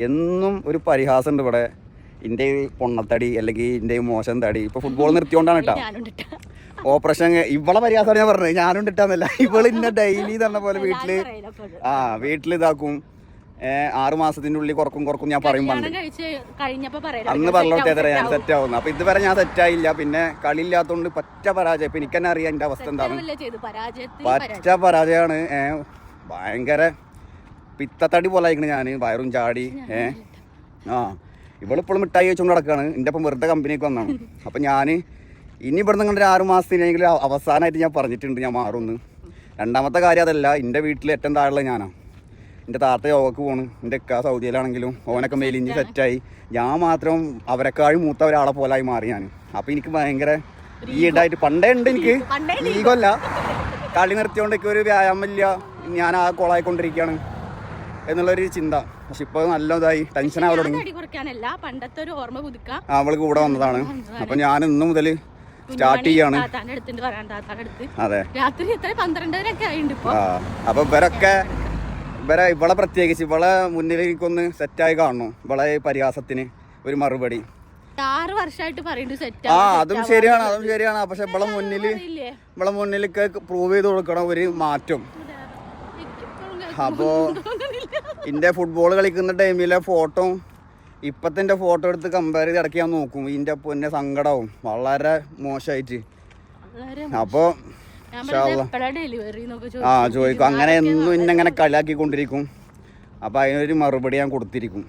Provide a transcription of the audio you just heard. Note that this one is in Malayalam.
എന്നും ഒരു പരിഹാസം ഉണ്ട് ഇവിടെ. എൻ്റെ പൊണ്ണത്തടി അല്ലെങ്കിൽ എൻ്റെ മോശം തടി. ഇപ്പോൾ ഫുട്ബോൾ നിർത്തിയോണ്ടാണ് കേട്ടോ ഓപ്പറേഷൻ. ഇവളെ പരിഹാസമാണ് ഞാൻ പറഞ്ഞത്, ഞാനും ഇട്ടാന്നല്ല. ഇവള് ഇന്നെ ഡെയിലി പറഞ്ഞ പോലെ വീട്ടിൽ ഇതാക്കും. 6 മാസത്തിൻ്റെ ഉള്ളിൽ കുറക്കും ഞാൻ പറയുമ്പോൾ അന്ന് പറഞ്ഞോട്ടേ ഞാൻ സെറ്റ് ആവുന്നു. അപ്പൊ ഇതുവരെ ഞാൻ സെറ്റായില്ല. പിന്നെ കളി ഇല്ലാത്തതുകൊണ്ട് പറ്റ പരാജയം. ഇപ്പൊ എനിക്ക് തന്നെ അറിയാം എൻ്റെ അവസ്ഥ എന്താണ്. പറ്റ പരാജയമാണ്. ഭയങ്കര പിത്തത്തടി പോലെ ആയിക്കണ് ഞാൻ. വയറും ചാടി. ഇവളിപ്പോഴും മിഠായി വെച്ചുകൊണ്ട് നടക്കുകയാണ്. എൻ്റെ ഒപ്പം വെറുതെ കമ്പനിക്ക് വന്നാണ്. അപ്പം ഞാൻ ഇനി ഇവിടുന്ന് കണ്ടൊരു 6 മാസത്തിനെങ്കിലും അവസാനമായിട്ട് ഞാൻ പറഞ്ഞിട്ടുണ്ട് ഞാൻ മാറുമെന്ന്. രണ്ടാമത്തെ കാര്യം അതല്ല, എൻ്റെ വീട്ടിൽ ഏറ്റവും താഴെയുള്ള ഞാനാണ്. എൻ്റെ താത്ത യോഗക്ക് പോകണം. എൻ്റെ അക്ക സൗദിയിലാണെങ്കിലും ഓനൊക്കെ മെലിഞ്ഞ് സെറ്റായി. ഞാൻ മാത്രം അവരെക്കാളും മൂത്ത ഒരാളെ പോലായി മാറി ഞാൻ. അപ്പം എനിക്ക് ഭയങ്കര ഈടായിട്ട് പണ്ടേ ഉണ്ട് എനിക്ക് ഈഗല്ല. കളി നിർത്തിയോണ്ട് എനിക്ക് ഒരു വ്യായാമമില്ല, ഞാൻ ആ കോളായിക്കൊണ്ടിരിക്കുകയാണ് എന്നുള്ളൊരു ചിന്ത. പക്ഷെ ഇപ്പൊ നല്ല ഇതായി ടെൻഷൻ ആവാൻ തുടങ്ങി. അവള് കൂടെ വന്നതാണ്. അപ്പൊ ഞാൻ ഇന്ന് മുതൽ സ്റ്റാർട്ട് ചെയ്യാണ്. അതെ. അപ്പൊ ഇവളെ പ്രത്യേകിച്ച് ഇവളെ മുന്നിലേക്കൊന്ന് സെറ്റായി കാണണം. ഇവളെ പരിഹാസത്തിന് ഒരു മറുപടി. 6 വർഷമായിട്ട് പറയുന്നുണ്ട് സെറ്റ്. അതും ശരിയാണ്. പക്ഷെ ഇവളെ മുന്നിലേക്ക് പ്രൂവ് ചെയ്ത് കൊടുക്കണം ഒരു മാറ്റം. അപ്പോ എന്റെ ഫുട്ബോൾ കളിക്കുന്ന ടൈമിലെ ഫോട്ടോ ഇപ്പത്തെ ഫോട്ടോ എടുത്ത് കമ്പയർ ചെയ്ത് ഇടയ്ക്ക് ഞാൻ നോക്കും. ഇതിന്റെ പൊന്നെ സങ്കടവും വളരെ മോശമായിട്ട്. അപ്പോ ചോദിക്കും. അങ്ങനെ എന്നും ഇന്നങ്ങനെ കളിയാക്കിക്കൊണ്ടിരിക്കും. അപ്പൊ അതിനൊരു മറുപടി ഞാൻ കൊടുത്തിരിക്കും.